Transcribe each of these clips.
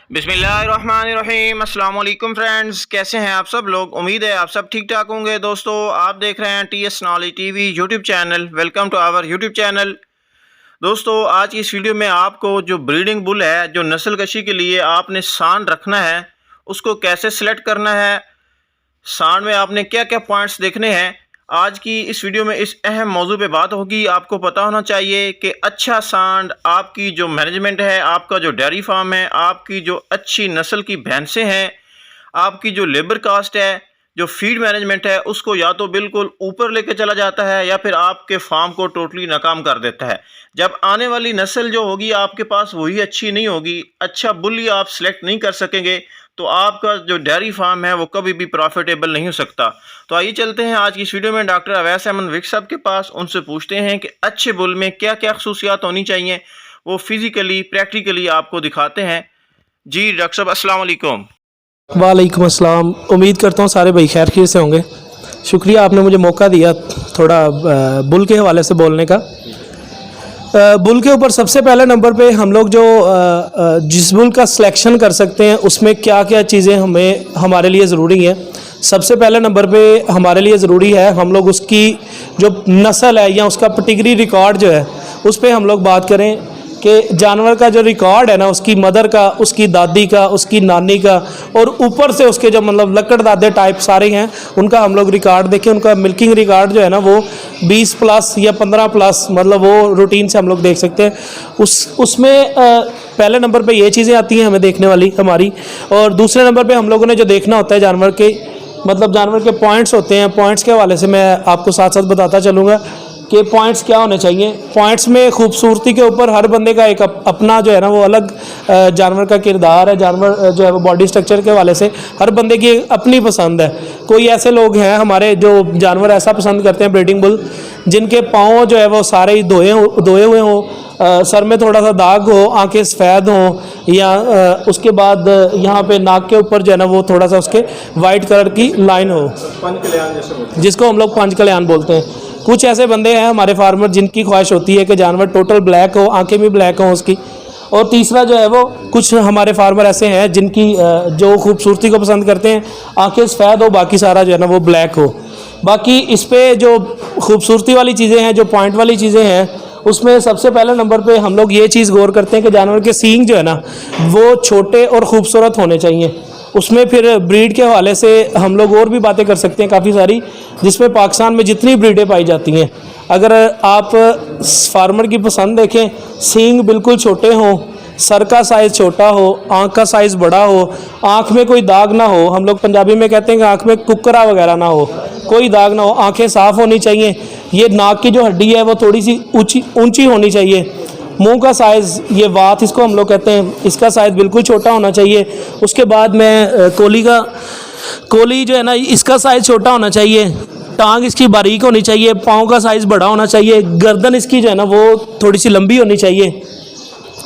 बिस्मिल्लाहिर्रहमानिर्रहीम। अस्सलाम वालेकुम फ्रेंड्स, कैसे हैं आप सब लोग। उम्मीद है आप सब ठीक ठाक होंगे। दोस्तों, आप देख रहे हैं TS knowledge TV YouTube channel. Welcome to our YouTube channel. दोस्तों, आज की इस वीडियो में आपको जो ब्रीडिंग बुल है, जो नस्ल कशी के लिए आपने सांड रखना है, उसको कैसे सिलेक्ट करना है, सांड में आपने क्या क्या पॉइंट्स देखने हैं, आज की इस वीडियो में इस अहम मौजू पे बात होगी। आपको पता होना चाहिए कि अच्छा सांड, आपकी जो मैनेजमेंट है, आपका जो डेयरी फार्म है, आपकी जो अच्छी नस्ल की भैंसें हैं, आपकी जो लेबर कास्ट है, जो फीड मैनेजमेंट है, उसको या तो बिल्कुल ऊपर लेके चला जाता है या फिर आपके फार्म को टोटली नाकाम कर देता है। जब आने वाली नस्ल जो होगी आपके पास वही अच्छी नहीं होगी, अच्छा बुल ही आप सिलेक्ट नहीं कर सकेंगे, तो आपका जो डेयरी फार्म है वो कभी भी प्रॉफिटेबल नहीं हो सकता। तो आइए चलते हैं आज की इस वीडियो में डॉक्टर अवैस अहमद विक साहब के पास, उनसे पूछते हैं कि अच्छे बुल में क्या क्या खसूसियात होनी चाहिए। वो फिजिकली प्रैक्टिकली आपको दिखाते हैं। जी डॉक्टर साहब, अस्सलाम वालेकुम। वालेकुम अस्सलाम। उम्मीद करता हूँ सारे भाई खैर खैर से होंगे। शुक्रिया आपने मुझे मौका दिया थोड़ा बुल के हवाले से बोलने का। बुल के ऊपर सबसे पहले नंबर पे हम लोग जो जिस बुल का सिलेक्शन कर सकते हैं उसमें क्या क्या चीज़ें हमारे लिए ज़रूरी हैं। सबसे पहले नंबर पे हमारे लिए ज़रूरी है हम लोग उसकी जो नस्ल है या उसका पेडिग्री रिकॉर्ड जो है उस पर हम लोग बात करें कि जानवर का जो रिकॉर्ड है ना, उसकी मदर का, उसकी दादी का, उसकी नानी का, और ऊपर से उसके जो मतलब लकड़ दादे टाइप सारे हैं उनका हम लोग रिकॉर्ड देखें। उनका मिल्किंग रिकॉर्ड जो है ना वो 20 प्लस या 15 प्लस, मतलब वो रूटीन से हम लोग देख सकते हैं। उसमें पहले नंबर पे ये चीज़ें आती हैं हमें देखने वाली हमारी। और दूसरे नंबर पे हम लोगों ने जो देखना होता है जानवर के, मतलब जानवर के पॉइंट्स होते हैं। पॉइंट्स के हवाले से मैं आपको साथ साथ बताता चलूँगा कि पॉइंट्स क्या होने चाहिए। पॉइंट्स में खूबसूरती के ऊपर हर बंदे का एक अपना जो है ना वो अलग जानवर का किरदार है। जानवर जो है वो बॉडी स्ट्रक्चर के हवाले से हर बंदे की अपनी पसंद है। कोई ऐसे लोग हैं हमारे जो जानवर ऐसा पसंद करते हैं ब्रीडिंग बुल जिनके पाँव जो है वो सारे ही धोए हुए हों, सर में थोड़ा सा दाग हो, आंखें सफ़ेद हों, या उसके बाद यहाँ पे नाक के ऊपर जो है ना वो थोड़ा सा उसके वाइट कलर की लाइन हो, जिसको हम लोग पंच कल्याण बोलते हैं। कुछ ऐसे बंदे हैं हमारे फार्मर जिनकी ख्वाहिश होती है कि जानवर टोटल ब्लैक हो, आंखें भी ब्लैक हों उसकी। और तीसरा जो है वो कुछ हमारे फार्मर ऐसे हैं जिनकी जो खूबसूरती को पसंद करते हैं, आंखें सफ़ेद हो, बाकी सारा जो है ना वो ब्लैक हो। बाकी इस पे जो खूबसूरती वाली चीज़ें हैं, जो पॉइंट वाली चीज़ें हैं, उसमें सबसे पहले नंबर पे हम लोग ये चीज़ गौर करते हैं कि जानवर के सींग जो है ना वो छोटे और ख़ूबसूरत होने चाहिए। उसमें फिर ब्रीड के हवाले से हम लोग और भी बातें कर सकते हैं काफ़ी सारी, जिसमें पाकिस्तान में जितनी ब्रीडें पाई जाती हैं, अगर आप फार्मर की पसंद देखें, सींग बिल्कुल छोटे हों, सर का साइज़ छोटा हो, आँख का साइज़ बड़ा हो, आँख में कोई दाग ना हो, हम लोग पंजाबी में कहते हैं कि आँख में कुकरा वगैरह ना हो, कोई दाग ना हो, आँखें साफ़ होनी चाहिए। ये नाक की जो हड्डी है वो थोड़ी सी ऊंची होनी चाहिए। मुंह का साइज़, ये वात इसको हम लोग कहते हैं, इसका साइज़ बिल्कुल छोटा होना चाहिए। उसके बाद में कोली जो है ना इसका साइज़ छोटा होना चाहिए। टांग इसकी बारीक होनी चाहिए, पाँव का साइज़ बड़ा होना चाहिए, गर्दन इसकी जो है ना वो थोड़ी सी लंबी होनी चाहिए।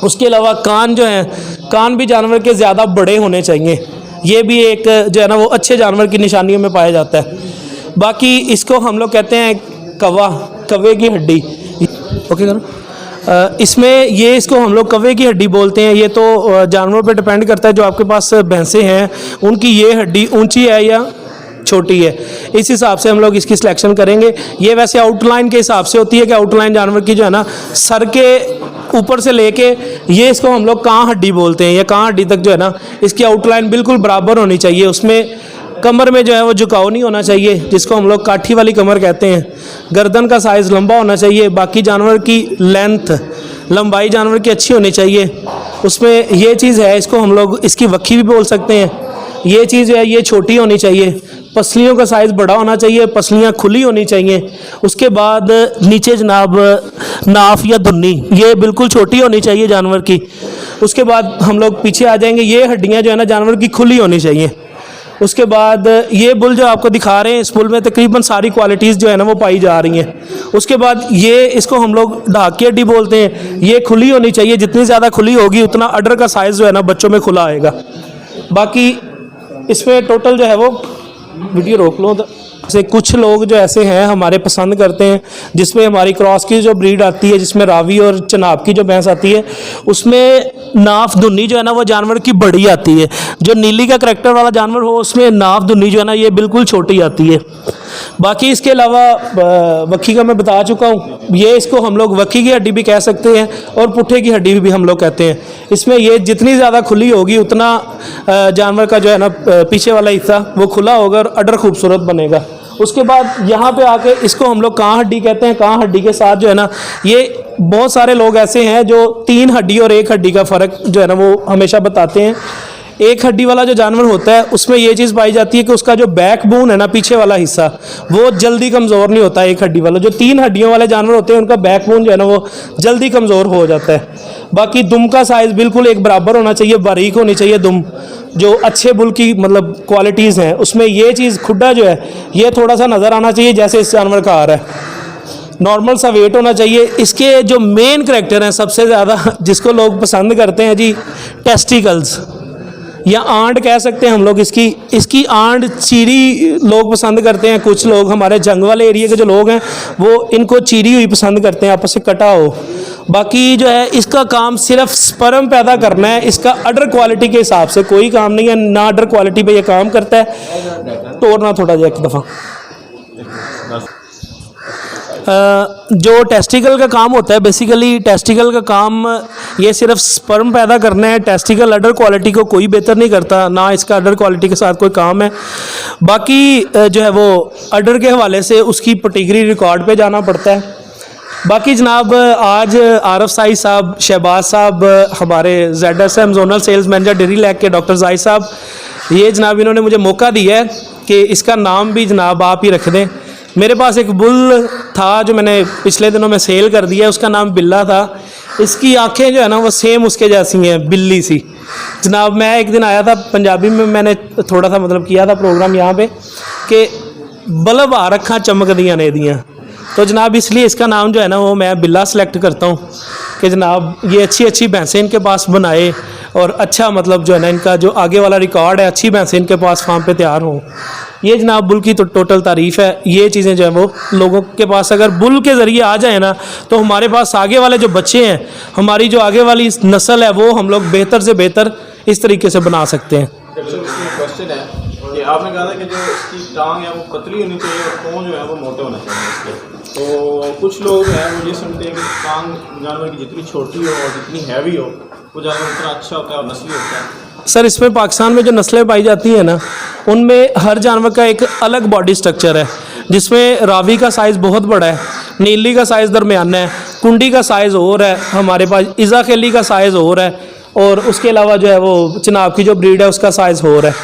उसके अलावा कान जो हैं, कान भी जानवर के ज़्यादा बड़े होने चाहिए। ये भी एक जो है ना वो अच्छे जानवर की निशानियों में पाया जाता है। बाकी इसको हम लोग कहते हैं कव्वे की हड्डी। ओके करो। इसमें ये इसको हम लोग कव्वे की हड्डी बोलते हैं। ये तो जानवरों पे डिपेंड करता है, जो आपके पास भैंसें हैं उनकी ये हड्डी ऊंची है या छोटी है, इस हिसाब से हम लोग इसकी सिलेक्शन करेंगे। ये वैसे आउटलाइन के हिसाब से होती है कि आउटलाइन जानवर की जो है ना सर के ऊपर से लेके ये इसको हम लोग कान हड्डी बोलते हैं, या कान हड्डी तक जो है ना इसकी आउटलाइन बिल्कुल बराबर होनी चाहिए। उसमें कमर में जो है वो झुकाव नहीं होना चाहिए, जिसको हम लोग काठी वाली कमर कहते हैं। गर्दन का साइज़ लंबा होना चाहिए। बाकी जानवर की लेंथ, लंबाई जानवर की अच्छी होनी चाहिए। उसमें ये चीज़ है, इसको हम लोग इसकी वक्खी भी बोल सकते हैं। ये चीज़ है, ये छोटी होनी चाहिए। पसलियों का साइज़ बड़ा होना चाहिए, पसलियाँ खुली होनी चाहिए। उसके बाद नीचे जनाब नाफ या धुन्नी, ये बिल्कुल छोटी होनी चाहिए जानवर की। उसके बाद हम लोग पीछे आ जाएंगे, ये हड्डियाँ जो है ना जानवर की खुली होनी चाहिए। उसके बाद ये बुल जो आपको दिखा रहे हैं, इस बुल में तकरीबन सारी क्वालिटीज़ जो है ना वो पाई जा रही हैं। उसके बाद ये इसको हम लोग ढाक की हड्डी बोलते हैं। ये खुली होनी चाहिए, जितनी ज़्यादा खुली होगी उतना अडर का साइज़ जो है ना बच्चों में खुला आएगा। बाकी इसमें टोटल जो है वो वीडियो रोक लो, से कुछ लोग जो ऐसे हैं हमारे पसंद करते हैं, जिसमें हमारी क्रॉस की जो ब्रीड आती है, जिसमें रावी और चनाब की जो भैंस आती है, उसमें नाफ धुन्नी जो है ना वो जानवर की बड़ी आती है। जो नीली का करैक्टर वाला जानवर हो उसमें नाफ धुन्नी जो है ना ये बिल्कुल छोटी आती है। बाकी इसके अलावा वक्की का मैं बता चुका हूँ, ये इसको हम लोग वक्की की हड्डी भी कह सकते हैं और पुट्ठे की हड्डी भी हम लोग कहते हैं। इसमें ये जितनी ज़्यादा खुली होगी उतना जानवर का जो है ना पीछे वाला हिस्सा वो खुला होगा और अडर खूबसूरत बनेगा। उसके बाद यहाँ पे आके इसको हम लोग कान हड्डी कहते हैं। कान हड्डी के साथ जो है ना ये बहुत सारे लोग ऐसे हैं जो 3 हड्डी और 1 हड्डी का फ़र्क जो है ना वो हमेशा बताते हैं। 1 हड्डी वाला जो जानवर होता है उसमें ये चीज़ पाई जाती है कि उसका जो बैक बोन है ना पीछे वाला हिस्सा वो जल्दी कमज़ोर नहीं होता 1 हड्डी वाला। जो 3 हड्डियों वाले जानवर होते हैं उनका बैक बोन जो है ना वो जल्दी कमज़ोर हो जाता है। बाकी दुम का साइज़ बिल्कुल एक बराबर होना चाहिए, बारीक होनी चाहिए दुम। जो अच्छे बुल की मतलब क्वालिटीज़ हैं उसमें ये चीज़ खुड्डा जो है ये थोड़ा सा नज़र आना चाहिए जैसे इस जानवर का आ रहा है। नॉर्मल सा वेट होना चाहिए। इसके जो मेन करैक्टर हैं सबसे ज़्यादा जिसको लोग पसंद करते हैं जी, टेस्टिकल्स या आंट कह सकते हैं हम लोग इसकी आंट चीरी लोग पसंद करते हैं। कुछ लोग हमारे जंग वाले एरिया के जो लोग हैं वो इनको चीरी हुई पसंद करते हैं, आपस में कटा हो। बाकी जो है इसका काम सिर्फ स्पर्म पैदा करना है। इसका अडर क्वालिटी के हिसाब से कोई काम नहीं है, ना अडर क्वालिटी पे ये काम करता है। तोड़ना थोड़ा जा एक दफ़ा। जो टेस्टिकल का काम होता है, बेसिकली टेस्टिकल का काम ये सिर्फ स्पर्म पैदा करना है। टेस्टिकल अडर क्वालिटी को कोई बेहतर नहीं करता, ना इसका अडर क्वालिटी के साथ कोई काम है। बाकी जो है वो अडर के हवाले से उसकी पेडिग्री रिकॉर्ड पे जाना पड़ता है। बाकी जनाब आज आरफ साई साहब, शहबाज साहब, हमारे ZSM zonal sales manager Dairy Lac के डॉक्टर जाहिद साहब, ये जनाब इन्होंने मुझे मौका दिया है कि इसका नाम भी जनाब आप ही रख दें। मेरे पास एक बुल था जो मैंने पिछले दिनों में सेल कर दिया है, उसका नाम बिल्ला था। इसकी आंखें जो है ना वो सेम उसके जैसी हैं, बिल्ली सी। जनाब मैं एक दिन आया था पंजाबी में, मैंने थोड़ा सा मतलब किया था प्रोग्राम यहाँ पे कि बल्ब आ रखा चमक दियाँ ने दियाँ, तो जनाब इसलिए इसका नाम जो है ना वो मैं बिल्ला सेलेक्ट करता हूँ कि जनाब ये अच्छी अच्छी भैंसें इनके पास बनाए और अच्छा मतलब जो है ना इनका जो आगे वाला रिकॉर्ड है, अच्छी भैंसें इनके पास फार्म पे तैयार हों। ये जनाब बुल की तो टोटल तारीफ़ है। ये चीज़ें जो है वो लोगों के पास अगर बुल के ज़रिए आ जाए ना तो हमारे पास आगे वाले जो बच्चे हैं, हमारी जो आगे वाली नस्ल है वो हम लोग बेहतर से बेहतर इस तरीके से बना सकते हैं। क्वेश्चन है कि आपने कहा था कि जो इसकी टांग है वो पतली होनी चाहिए और पाँव जो है वो मोटे होने चाहिए इसके। तो कुछ लोग हैं वो ये समझते हैं कि टांग जानवर की जितनी छोटी हो और जितनी हैवी हो वो जानवर उतना अच्छा होता है और नस्ली होता है। सर इसमें पाकिस्तान में जो नस्लें पाई जाती हैं ना उनमें हर जानवर का एक अलग बॉडी स्ट्रक्चर है, जिसमें रावी का साइज़ बहुत बड़ा है, नीली का साइज़ दरमियाना है, कुंडी का साइज़ और है, हमारे पास इज़ा खेली का साइज़ और है, और उसके अलावा जो है वो चनाब की जो ब्रीड है उसका साइज़ और है।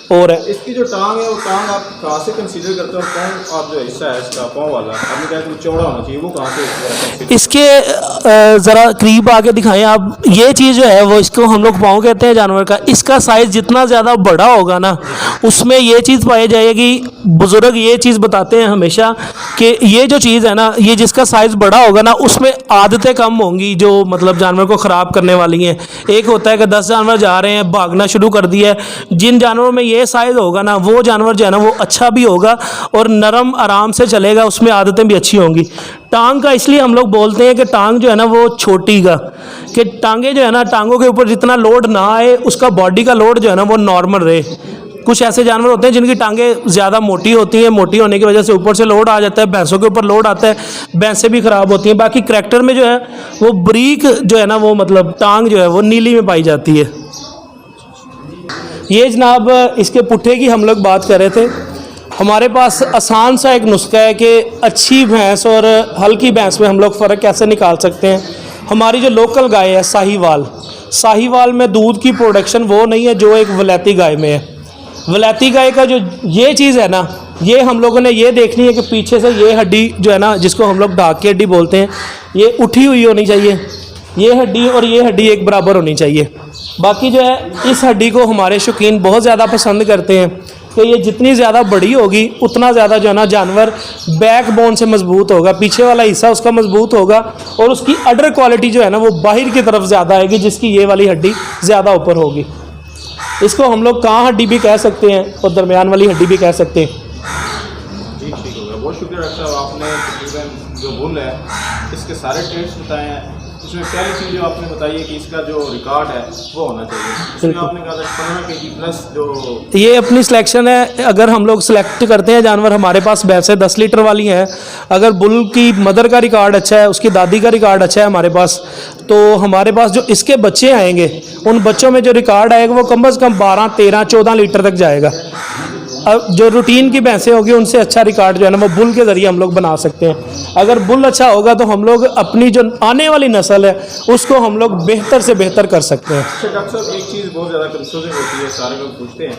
इसकी जो टांग है वो टांग आप कहाँ से कंसीडर करते हो? पाँव आप जो हिस्सा है इसका पाँव वाला आपने कहा कि चौड़ा होना चाहिए, वो कहाँ से? इसके ज़रा करीब आके दिखाएं आप। ये चीज़ जो है वो इसको हम लोग पाँव कहते हैं जानवर का। इसका साइज़ जितना ज़्यादा बड़ा होगा ना उसमें ये चीज़ पाई जाएगी। बुज़ुर्ग ये चीज़ बताते हैं हमेशा कि ये जो चीज़ है ना, ये जिसका साइज़ बड़ा होगा ना उसमें आदतें कम होंगी जो मतलब जानवर को ख़राब करने वाली हैं। एक होता है कि 10 जानवर जा रहे हैं, भागना शुरू कर दिया है, जिन जानवरों में ये साइज़ होगा ना वो जानवर जो है ना वो अच्छा भी होगा और नरम आराम से चलेगा, उसमें आदतें भी अच्छी होंगी। टांग का इसलिए हम लोग बोलते हैं कि टांग जो है ना वो छोटी का, कि टांगे जो है ना टांगों के ऊपर जितना लोड ना आए, उसका बॉडी का लोड जो है ना वो नॉर्मल रहे। कुछ ऐसे जानवर होते हैं जिनकी टांगें ज़्यादा मोटी होती हैं, मोटी होने की वजह से ऊपर से लोड आ जाता है, भैंसों के ऊपर लोड आता है, भैंसें भी ख़राब होती हैं। बाकी करैक्टर में जो है वो ब्रीक जो है ना वो मतलब टांग जो है वो नीली में पाई जाती है। ये जनाब इसके पुट्ठे की हम लोग बात कर रहे थे। हमारे पास आसान सा एक नुस्खा है कि अच्छी भैंस और हल्की भैंस में हम लोग फ़र्क कैसे निकाल सकते हैं। हमारी जो लोकल गाय है साहीवाल में दूध की प्रोडक्शन वो नहीं है जो एक वलैती गाय में है। वलैती गाय का जो ये चीज़ है ना, ये हम लोगों ने ये देखनी है कि पीछे से ये हड्डी जो है ना जिसको हम लोग ढाक की हड्डी बोलते हैं, ये उठी हुई होनी चाहिए। ये हड्डी और ये हड्डी एक बराबर होनी चाहिए। बाकी जो है इस हड्डी को हमारे शौकीन बहुत ज़्यादा पसंद करते हैं कि ये जितनी ज़्यादा बड़ी होगी उतना ज़्यादा जो है ना जानवर बैक बोन से मजबूत होगा, पीछे वाला हिस्सा उसका मजबूत होगा और उसकी अडर क्वालिटी जो है ना वो बाहर की तरफ ज़्यादा आएगी, जिसकी ये वाली हड्डी ज़्यादा ऊपर होगी। इसको हम लोग कान हड्डी भी कह सकते हैं और दरमियान वाली हड्डी भी कह सकते हैं। बहुत शुक्रिया डॉक्टर साहब, आपने तकरीबन जो बुल है इसके सारे ट्रेड्स बताए हैं। इसमें पहली चीज़ जो आपने बताई है कि इसका जो रिकॉर्ड है वो होना चाहिए। इसमें आपने कहा था 15 kg प्लस जो ये अपनी सिलेक्शन है। अगर हम लोग सिलेक्ट करते हैं जानवर, हमारे पास भैंसें 10 लीटर वाली हैं, अगर बुल की मदर का रिकॉर्ड अच्छा है, उसकी दादी का रिकॉर्ड अच्छा है हमारे पास, तो हमारे पास जो इसके बच्चे आएंगे उन बच्चों में जो रिकॉर्ड आएगा वो कम से कम 12, 13, 14 लीटर तक जाएगा। अब जो रूटीन की भैंसें होगी उनसे अच्छा रिकॉर्ड जो है ना वो बुल के ज़रिए हम लोग बना सकते हैं। अगर बुल अच्छा होगा तो हम लोग अपनी जो आने वाली नस्ल है उसको हम लोग बेहतर से बेहतर कर सकते हैं। अच्छा डॉक्टर साहब, एक चीज़ बहुत ज़्यादा कंफ्यूजन होती है, सारे लोग पूछते हैं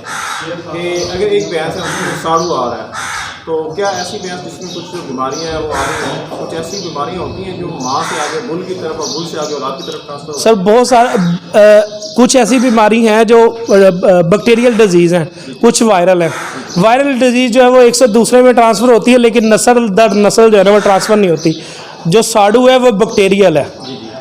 कि अगर एक भैंस है उसमें साड़ू आ रहा है, तो क्या ऐसी भैंस जिसमें कुछ जो बीमारियां हैं वो आ रही हैं, कुछ ऐसी बीमारियां होती हैं जो माँ से आगे बुल की तरफ और बुल से आगे औलाद की तरफ ट्रांसफर होती सर बहुत सारे कुछ ऐसी बीमारी हैं जो बैक्टीरियल डिजीज़ हैं, कुछ वायरल हैं। वायरल डिजीज़ जो है वो एक से दूसरे में ट्रांसफ़र होती है, लेकिन नस्ल दर नस्ल जो है ना वो ट्रांसफ़र नहीं होती। जो साड़ू है वो बैक्टीरियल है,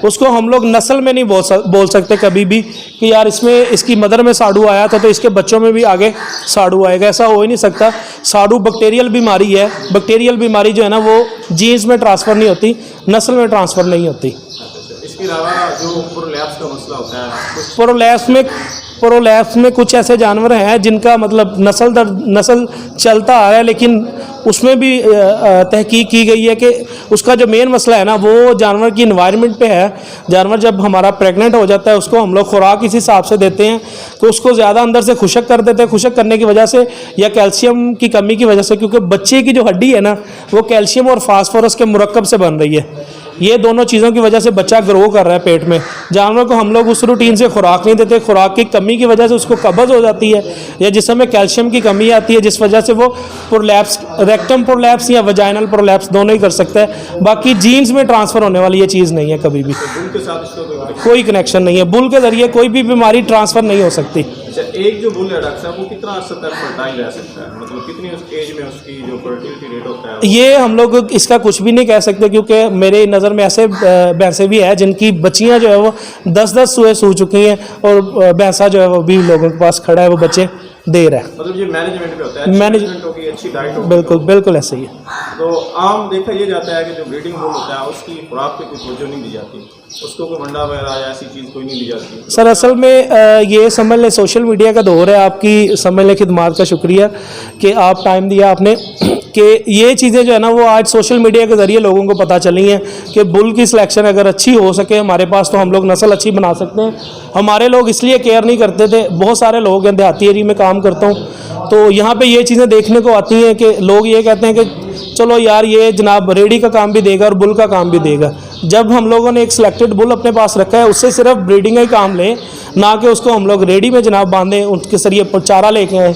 उसको हम लोग नस्ल में नहीं बोल सकते कभी भी कि यार इसमें इसकी मदर में साड़ू आया था तो इसके बच्चों में भी आगे साड़ू आएगा, ऐसा हो ही नहीं सकता। साड़ू बैक्टीरियल बीमारी है। बैक्टीरियल बीमारी जो है ना वो जीन्स में ट्रांसफ़र नहीं होती, नस्ल में ट्रांसफ़र नहीं होती। इसके अलावा जो प्रोलैप्स का मसला होता है, प्रोलैप्स में कुछ ऐसे जानवर हैं जिनका मतलब नस्ल दर नस्ल चलता आ रहा है, लेकिन उसमें भी तहकीक की गई है कि उसका जो मेन मसला है ना वो जानवर की इन्वायरमेंट पे है। जानवर जब हमारा प्रेग्नेंट हो जाता है उसको हम लोग खुराक इस हिसाब से देते हैं कि उसको ज़्यादा अंदर से खुशक कर देते हैं। खुशक करने की वजह से या कैल्शियम की कमी की वजह से, क्योंकि बच्चे की जो हड्डी है ना वो कैल्शियम और फास्फोरस के मुरक्कब से बन रही है। ये दोनों चीज़ों की वजह से बच्चा ग्रो कर रहा है पेट में। जानवर को हम लोग उस रूटीन से खुराक नहीं देते, खुराक की कमी की वजह से उसको कब्ज़ हो जाती है या जिसमें कैल्शियम की कमी आती है, जिस वजह से वो प्रोलैप्स, रेक्टम प्रोलैप्स या वजाइनल प्रोलैप्स दोनों ही कर सकता है। बाकी जीन्स में ट्रांसफ़र होने वाली ये चीज़ नहीं है कभी भी। बुल के साथ इसका कोई कनेक्शन नहीं है। बुल के ज़रिए कोई भी बीमारी ट्रांसफ़र नहीं हो सकती। अच्छा, एक जो बुल है डॉक्टर साहब वो कितना अर्सा तक फर्टाइल रह सकता है, मतलब कितनी उस एज में उसकी जो फर्टिलिटी रेट होता है? ये हम लोग इसका कुछ भी नहीं कह सकते, क्योंकि मेरे नज़र में ऐसे भैंसें भी हैं जिनकी बच्चियां जो है वो 10-10 सुए सू चुकी हैं और भैंसा जो है वो भी लोगों के पास खड़ा है, वो बच्चे दे रहा है। मतलब ये मैनेजमेंट पे होता है, मैनेजमेंट होगी, अच्छी डाइट होगी। बिल्कुल बिल्कुल ऐसे ही है। तो आम देखा ये जाता है कि जो ब्रीडिंग बुल होता है उसकी खुराक पे कोई तवज्जो नहीं दी जाती, उसको कोई मंडा वगैरह या ऐसी चीज़ कोई नहीं दी जाती। सर असल में ये समझ लें सोशल मीडिया का दौर है, आपकी समझ लें खिदमात का शुक्रिया कि आप टाइम दिया आपने कि ये चीज़ें जो है ना वो आज सोशल मीडिया के ज़रिए लोगों को पता चली हैं कि बुल की सिलेक्शन अगर अच्छी हो सके हमारे पास तो हम लोग नस्ल अच्छी बना सकते हैं। हमारे लोग इसलिए केयर नहीं करते थे, बहुत सारे लोग हैं, देहाती एरिया में काम करता हूँ तो यहाँ पे ये चीज़ें देखने को आती हैं कि लोग ये कहते हैं कि चलो यार ये जनाब रेडी का काम भी देगा और बुल का काम भी देगा। जब हम लोगों ने एक सिलेक्टेड बुल अपने पास रखा है उससे सिर्फ ब्रीडिंग का ही काम लें, ना कि उसको हम लोग रेडी में जनाब बांधें, उसके जरिए चारा लेके आएँ।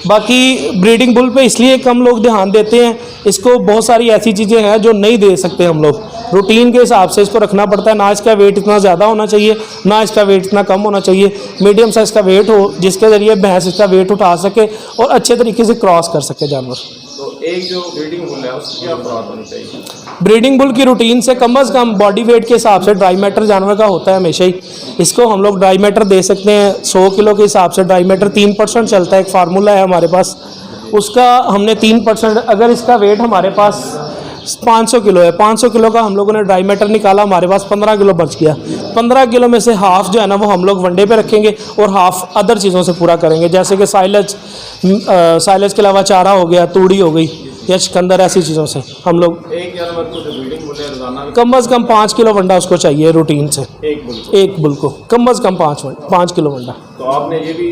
बाकी ब्रीडिंग बुल पे इसलिए कम लोग ध्यान देते हैं, इसको बहुत सारी ऐसी चीज़ें हैं जो नहीं दे सकते हम लोग, रूटीन के हिसाब से इसको रखना पड़ता है। ना इसका वेट इतना ज़्यादा होना चाहिए, ना इसका वेट इतना कम होना चाहिए, मीडियम साइज़ का वेट हो जिसके ज़रिए भैंस इसका वेट उठा सके और अच्छे तरीके से क्रॉस कर सके जानवर। तो एक जो ब्रीडिंग बुल है उसकी क्या खुराक होनी चाहिए? ब्रीडिंग बुल की रूटीन से कम बॉडी वेट के हिसाब से ड्राई मैटर जानवर का होता है हमेशा ही, इसको हम लोग ड्राई मैटर दे सकते हैं 100 किलो के हिसाब से। ड्राई मैटर 3% चलता है, एक फार्मूला है हमारे पास, उसका हमने 3%, अगर इसका वेट हमारे पास 500 किलो है, 500 किलो का हम लोगों ने ड्राई मैटर निकाला, हमारे पास 15 किलो बच गया। 15 किलो में से हाफ जो है ना वो हम लोग वनडे पे रखेंगे और हाफ अदर चीज़ों से पूरा करेंगे, जैसे कि साइलेज के अलावा चारा हो गया, तूड़ी हो गई या चुकंदर, ऐसी चीज़ों से हम लोग। एक जानवर को जो ब्रीडिंग बुल है रोजाना कम से कम 5 किलो वंडा उसको चाहिए रूटीन से, एक बुल को कम से कम 5 किलो वंडा। तो आपने ये भी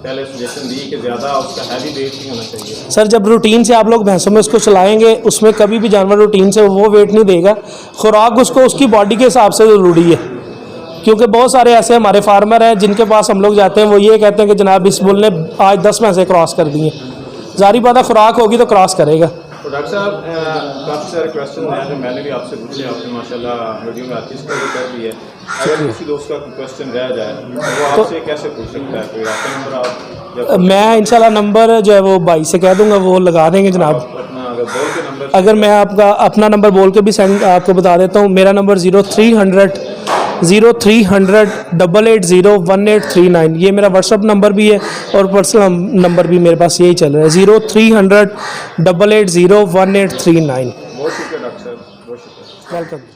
पहले सजेशन दी कि ज़्यादा उसका हैवी वेट नहीं होना चाहिए। सर जब रूटीन से आप लोग भैंसों में उसको चलाएंगे उसमें कभी भी जानवर रूटीन से वो वेट नहीं देगा। खुराक उसको उसकी बॉडी के हिसाब से ज़रूरी है, क्योंकि बहुत सारे ऐसे हमारे फार्मर हैं जिनके पास हम लोग जाते हैं, वो ये कहते हैं कि जनाब इस बुल ने आज 10 भैंसें क्रॉस कर दी हैं। जारी बात है खुराक होगी तो क्रॉस करेगा। तो डॉक्टर साहब काफ़ी सारे क्वेश्चन हैं जो मैंने भी आपसे पूछे, आपने माशाल्लाह वीडियो में आती इसका कर दी है। अगर किसी दोस्त का क्वेश्चन रह जाए तो आपसे कैसे पूछ सकता है? कोई आपका नंबर आप मैं इंशाल्लाह नंबर जो है वो भाई से कह दूंगा, वो लगा देंगे जनाब। अपना अगर बोल के नंबर, अगर मैं आपका अपना नंबर बोल के भी सेंड आपको बता देता हूँ, मेरा नंबर 0300 0300 ये मेरा व्हाट्सअप नंबर भी है और पर्सनल नंबर भी मेरे पास यही चल रहा है 0300 880 1839। बहुत शुक्रिया डॉक्टर साहब, बहुत शुक्रिया। वेलकम।